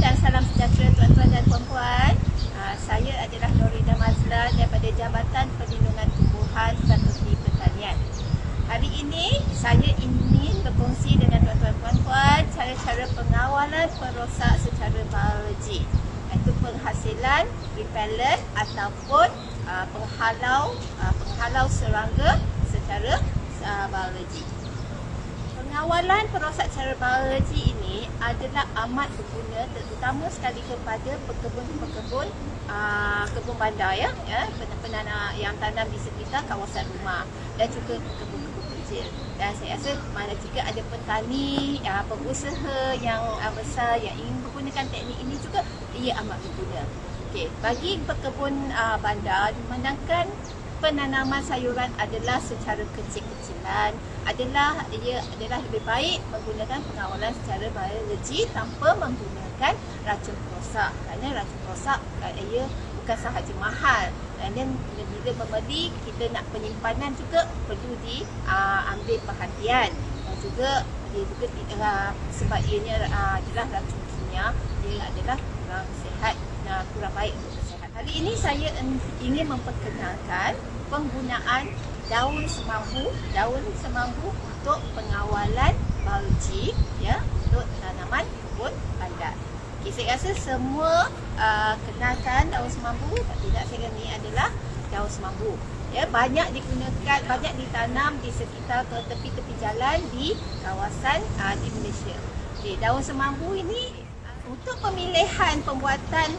dan salam sejahtera tuan-tuan dan puan-puan. Saya adalah Norina Mazlan daripada Jabatan Perlindungan Tumbuhan Strategi Pertanian. Hari ini saya ingin berkongsi dengan tuan-tuan dan puan-puan cara-cara pengawalan perosak secara biologi, iaitu penghasilan repellent ataupun penghalau serangga secara biologi. Pengawalan perosak secara biologi ini adalah amat berguna, terutama sekali kepada pekebun-pekebun kebun bandar ya, penanam yang tanam di sekitar kawasan rumah dan juga pekebun-kebun kecil. Dan saya rasa mana jika ada petani, pengusaha yang besar yang ingin menggunakan teknik ini juga, ia amat berguna. Okey, bagi pekebun bandar, dimandangkan penanaman sayuran adalah secara kecil-kecilan, ia adalah lebih baik menggunakan pengawalan secara biologi tanpa menggunakan racun perosak. Kerana racun perosak ia bukan sahaja mahal, dan bila membeli, kita nak penyimpanan juga perlu diambil perhatian, dan juga dia juga sebab ianya adalah racun kimia, dia adalah kurang sihat, kurang baik untuk kesihatan. Hari ini saya ingin memperkenalkan penggunaan daun semambu untuk pengawalan biologi ya, untuk tanaman kebun bandar. Okay, saya rasa semua kenalkan daun semambu. Tidak, saya ni adalah daun semambu. Ya, banyak digunakan, banyak ditanam di sekitar tepi-tepi jalan di kawasan di Malaysia. Okay, daun semambu ini untuk pemilihan pembuatan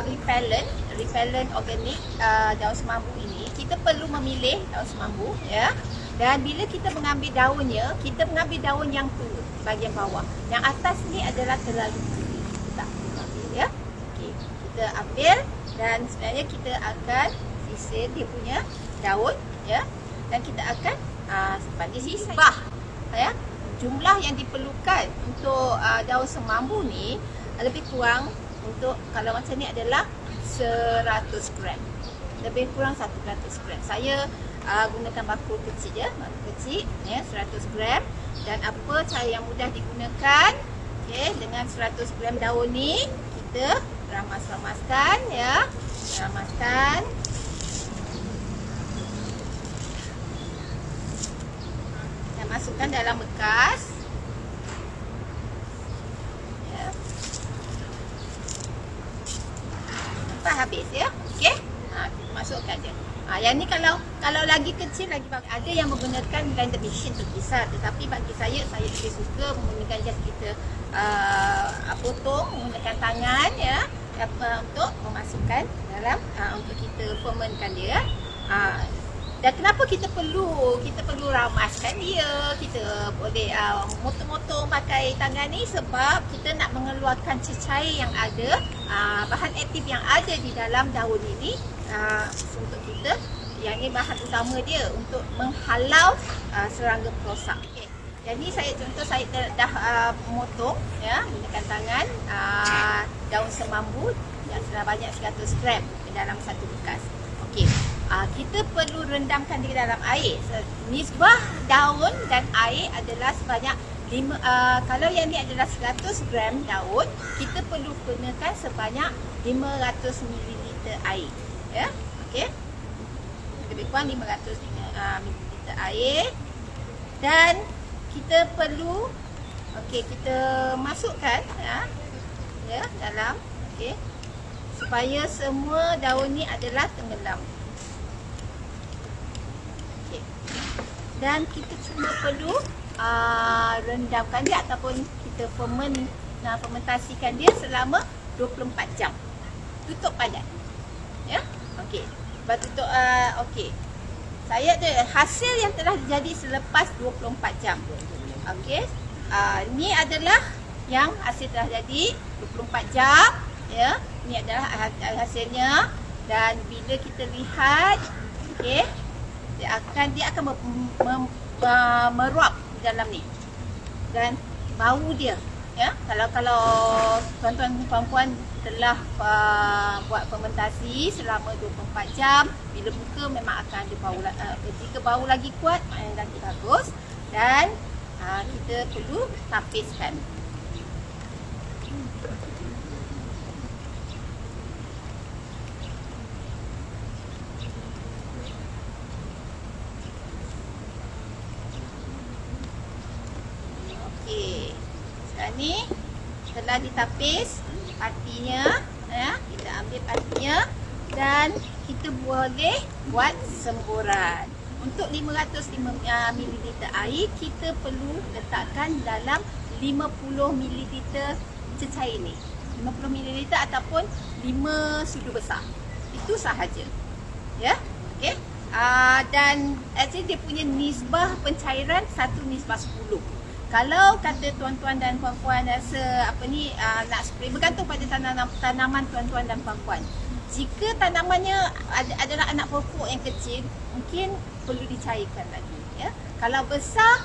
repellent organik daun semambu ini, kita perlu memilih daun semambu ya. Dan bila kita mengambil daunnya, kita mengambil daun yang tua bahagian bawah. Yang atas ni adalah terlalu kering. Kita ambil ya. Okey, kita ambil dan sebenarnya kita akan sisir dia punya daun ya. Dan kita akan simpan di sini bah ya. Jumlah yang diperlukan untuk daun semambu ni lebih kurang, untuk kalau macam ni adalah 100 gram. Lebih kurang 100 gram. Saya gunakan bakul kecil je, ya, 100 gram. Dan apa cara yang mudah digunakan? Okay, dengan 100 gram daun ni kita ramas-ramaskan ya. Ramaskan. Masukkan dalam bekas ya. Sampai habis ya. Okey, kita masukkan je. Yang ni kalau lagi kecil lagi bagus. Ada yang menggunakan blender machine terpisah, tetapi bagi saya lebih suka menggunakan kita potong menggunakan tangan ya, untuk memasukkan dalam untuk kita fermentkan dia. Dan kenapa kita perlu ramaskan dia? Kita boleh motong-motong pakai tangan ni sebab kita nak mengeluarkan cecair yang ada, bahan aktif yang ada di dalam daun ini, untuk kita. Yang ini bahan utama dia untuk menghalau serangga perosak. Okay. Jadi saya dah motong ya, menggunakan tangan daun semambu yang sudah banyak 100 gram di dalam satu bekas. Okey. Kita perlu rendamkan di dalam air. Nisbah daun dan air adalah sebanyak kalau yang ni adalah 100 gram daun, kita perlu gunakan sebanyak 500 ml air. Ya, okey. Lebih kurang 500 ml air. Dan kita perlu kita masukkan ya dalam supaya semua daun ni adalah tenggelam. Dan kita cuma perlu rendamkan dia ataupun kita fermentasikan dia selama 24 jam. Tutup padat. Ya. Okey. Lepas tutup saya ada hasil yang telah jadi selepas 24 jam. Okey. Ini adalah yang hasil telah jadi 24 jam ya. Ini adalah hasilnya, dan bila kita lihat dia akan meruap di dalam ni, dan bau dia ya. Kalau tuan-tuan puan-puan telah buat fermentasi selama 24 jam, bila buka memang akan ada bau. Jika bau lagi kuat, lagi bagus. Dan kita perlu tapiskan. Okey. Sekarang ni telah ditapis patinya, ya. Kita ambil patinya dan kita boleh buat semburan. Untuk 500 ml air, kita perlu letakkan dalam 50 ml cecair ni. 50 ml ataupun 5 sudu besar. Itu sahaja. Ya. Okey. Dan actually dia punya nisbah pencairan 1:10. Kalau kata tuan-tuan dan puan-puan rasa nak spray, bergantung pada tanaman tuan-tuan dan puan-puan. Jika tanamannya adalah anak pokok yang kecil, mungkin perlu dicairkan lagi, ya. Kalau besar,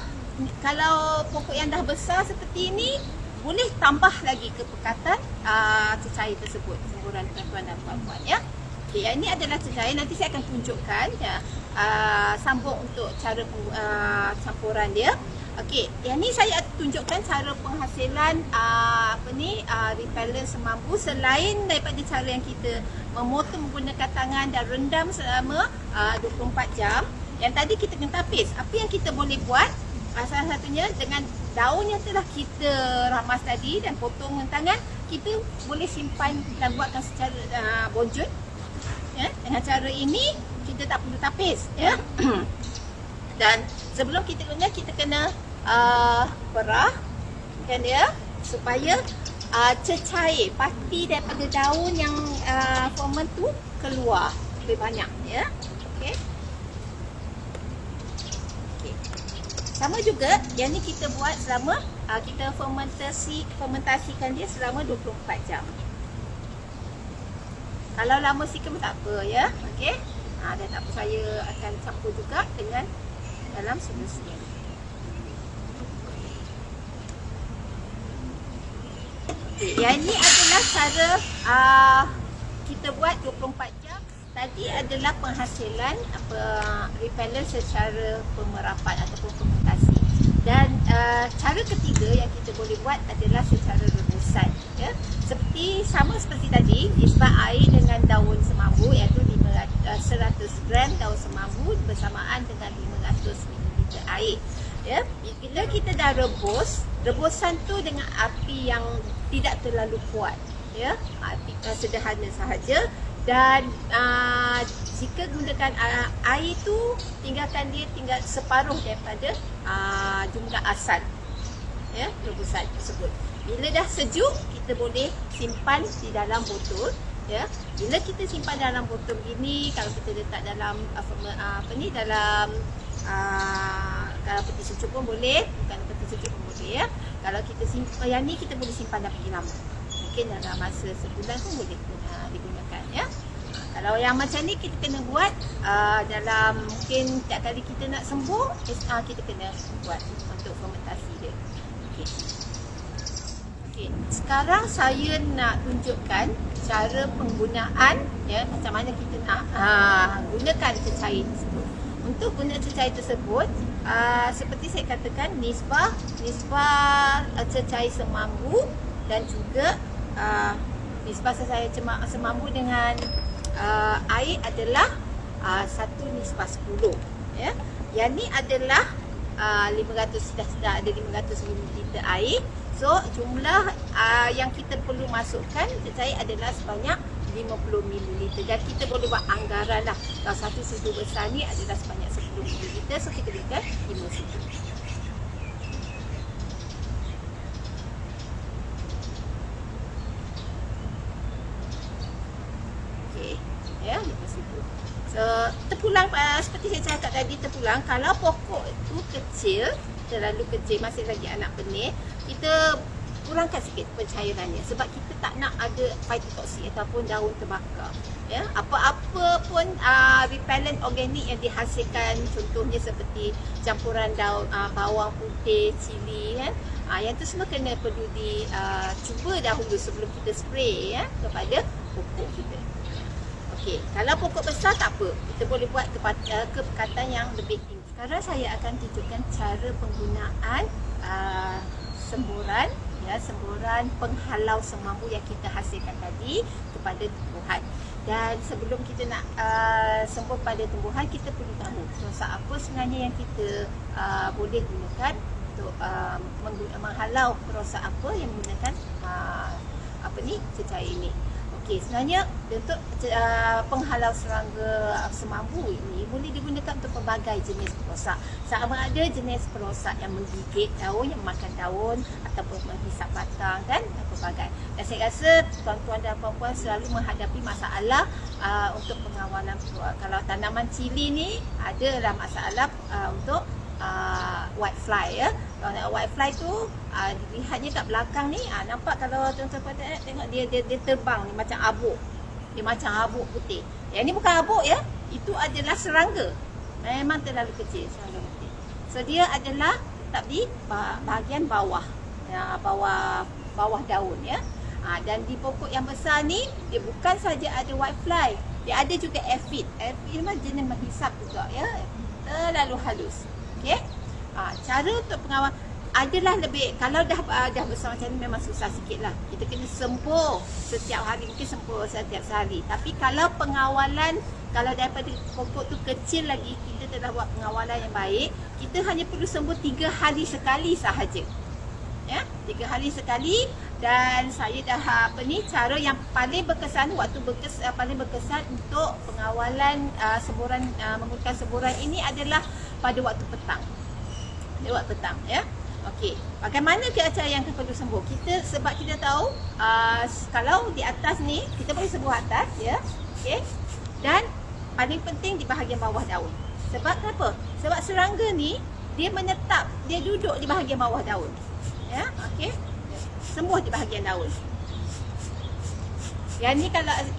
kalau pokok yang dah besar seperti ini, boleh tambah lagi kepekatan cecair tersebut, semburan tuan-tuan dan puan-puan, ya. Okey, yang ini adalah cecair. Nanti saya akan tunjukkan, ya, sambung untuk cara campuran dia. Okey, yang ni saya tunjukkan cara penghasilan repellent semampu selain daripada cara yang kita memotong menggunakan tangan dan rendam selama 24 jam. Yang tadi kita kena tapis. Apa yang kita boleh buat? Salah satunya dengan daun yang telah kita ramas tadi dan potong dengan tangan, kita boleh simpan dan buatkan secara bonjol. Ya, dengan cara ini kita tak perlu tapis, ya. Dan sebelum kita guna, kita kena perah kan dia supaya cecair pati daripada daun yang ferment tu keluar lebih banyak, ya. Okey. Okey. Sama juga yang ni kita buat selama kita fermentasikan dia selama 24 jam. Kalau lama sikit pun tak apa, ya. Okey. Dan tak apa, saya akan campur juga dengan dalam solusi. Yang ini adalah cara kita buat 24 jam. Tadi adalah penghasilan repellent secara pemerapan ataupun fermentasi. Dan cara ketiga yang kita boleh buat adalah secara rebusan, ya. Sama seperti tadi, nisbah air dengan daun semambu iaitu 100 gram daun semambu bersamaan dengan 500 ml air. Ya, bila kita dah rebus, rebusan tu dengan api yang tidak terlalu kuat, ya, api sederhana sahaja. Dan jika gunakan air tu, tinggalkan dia tinggal separuh daripada jumlah asal, ya, rebusan tersebut. Bila dah sejuk, kita boleh simpan di dalam botol, ya. Bila kita simpan dalam botol gini, kalau kita letak dalam dalam kalau peti sejuk pun boleh, bukan peti sejuk pun boleh, ya. Kalau kita simpan yang ni, kita boleh simpan dah pergi lama. Mungkin dalam masa sebulan pun boleh digunakan, ya. Kalau yang macam ni kita kena buat dalam mungkin setiap kali kita nak sembuh, kita kena buat untuk fermentasi dia. Okey. Okey, sekarang saya nak tunjukkan cara penggunaan, ya, macam mana kita nak gunakan cecair tersebut. Untuk guna cecair tersebut, seperti saya katakan, nisbah cecair semambu dan juga nisbah cecair semambu dengan air adalah 1:10, ya. Yang ni adalah 500, dah ada 500 ml air. So jumlah yang kita perlu masukkan cecair adalah sebanyak 50 ml. Dan kita boleh buat anggaran lah. Kalau satu sudu besar ni adalah sebanyak 10 ml. So kita berikan 5 sudu. Okey, ya, 5 sudu. So terpulang, seperti saya cakap tadi, terpulang. Kalau pokok itu kecil, terlalu kecil, masih lagi anak benih, kita kurangkan sikit pencairannya sebab kita tak nak ada phytotoxic ataupun daun terbakar, ya. Apa-apa pun repellent organik yang dihasilkan, contohnya seperti campuran daun bawang putih, cili, kan, yang tu semua perlu dicuba dahulu sebelum kita spray, ya, kepada pokok kita. Okey, kalau pokok besar tak apa, kita boleh buat kepekatan yang lebih tinggi. Sekarang saya akan tunjukkan cara penggunaan semburan ya, semburan penghalau semambu yang kita hasilkan tadi kepada tumbuhan. Dan sebelum kita nak sembur pada tumbuhan, kita perlu tahu perosak apa sebenarnya yang kita boleh gunakan untuk menghalau perosak apa yang menggunakan cecair ini. Okey, sebenarnya untuk penghalau serangga semambu ini boleh digunakan untuk pelbagai jenis perosak. Sama ada jenis perosak yang menggigit daun, yang makan daun, ataupun menghisap batang dan pelbagai. Dan saya rasa tuan-tuan dan puan-puan selalu menghadapi masalah untuk pengawalan. Kalau tanaman cili ni adalah masalah untuk whitefly ya. Kalau nak whitefly tu dilihatnya kat belakang ni, nampak kalau tuan-tuan tengok dia terbang ni macam abuk. Dia macam abuk putih. Yang ni bukan abuk ya. Itu adalah serangga. Memang terlalu kecil serangga putih. So dia adalah tetap di bahagian bawah. Ya, bawah daun ya. Dan di pokok yang besar ni dia bukan saja ada whitefly, dia ada juga aphid. Aphid memang jenis menghisap juga ya. Terlalu halus. Okey. Cara untuk pengawal adalah lebih, kalau dah besar macam ni memang susah sikit lah. Kita kena sembur setiap hari, mungkin sembur setiap sehari. Tapi kalau pengawalan, kalau daripada pokok tu kecil lagi, kita telah buat pengawalan yang baik, kita hanya perlu sembur 3 hari sekali sahaja. Ya, 3 hari sekali. Dan saya dah cara yang paling berkesan, paling berkesan untuk pengawalan semburan, menggunakan semburan ini adalah pada waktu petang. Pada waktu petang ya. Okey, bagaimana cara yang perlu sembur? Sebab kita tahu kalau di atas ni kita boleh sembur atas ya. Okey. Dan paling penting di bahagian bawah daun. Sebab kenapa? Sebab serangga ni dia menetap, dia duduk di bahagian bawah daun. Ya, okey. Sembur di bahagian daun. Yang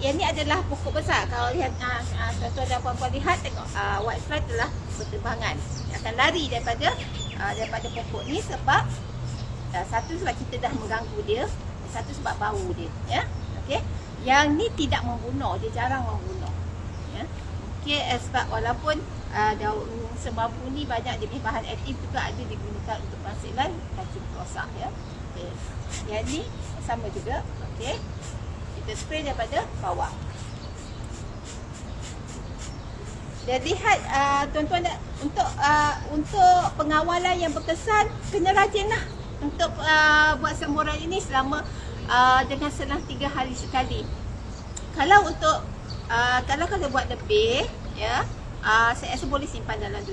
ni adalah pokok besar. Kalau lihat tuan-tuan dan puan-puan lihat, tengok whitefly telah berterbangan. Dia akan lari daripada pokok ni sebab satu sebab kita dah mengganggu dia, satu sebab bau dia ya. Okey. Yang ni tidak membunuh, dia jarang membunuh. Ya. Okey, sebab walaupun daun semambu ni banyak jenis bahan aktif juga ada digunakan untuk penghasilan cacing perosak ya. Okay. Yang ni sama juga. Okey. Kita spray daripada bawah. Dan lihat tuan-tuan, untuk pengawalan yang berkesan, kena rajinlah untuk buat semburan ini selama dengan selang 3 hari sekali. Kalau untuk kalau buat lebih ya, saya rasa boleh simpan dalam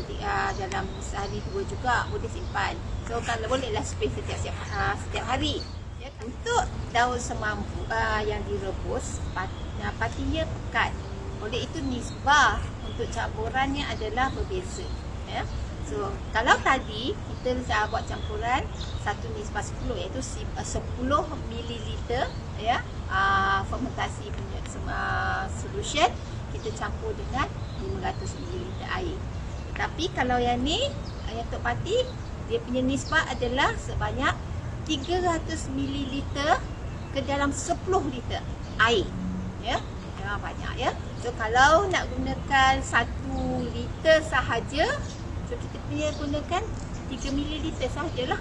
sehari 2 juga boleh simpan. So kalau bolehlah spray setiap hari. Ya, untuk daun semambu yang direbus, patinya pekat. Oleh itu nisbah untuk campurannya adalah berbeza. Ya. So kalau tadi kita buat campuran 1 nisbah 10, iaitu 10 ml ya, fermentasi punya solution, kita campur dengan 500 ml air. Tapi kalau yang ni, yang untuk pati, dia punya nisbah adalah sebanyak 300 ml ke dalam 10 liter air. Ya, memang banyak ya. So kalau nak gunakan 1 liter sahaja, so kita punya gunakan 3 ml sahajalah.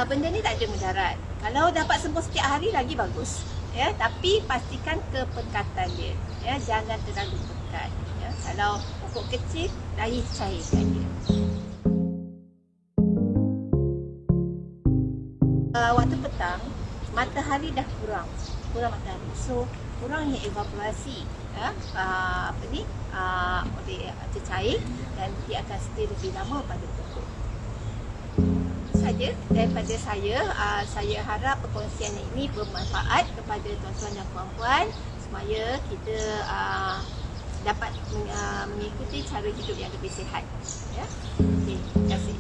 Benda ni tak ada mudarat. Kalau dapat sembur setiap hari lagi bagus. Ya, tapi pastikan kepekatan dia. Ya, jangan terlalu pekat. Ya, kalau pokok kecil, cairkan dia. Waktu petang, matahari dah kurang matahari. So kurangnya evaporasi ya, oleh cecair, dan dia akan stay lebih lama pada pokok. Saja daripada saya harap perkongsian ini bermanfaat kepada tuan-tuan dan puan-puan supaya kita dapat mengikuti cara hidup yang lebih sihat ya. Okey, terima kasih.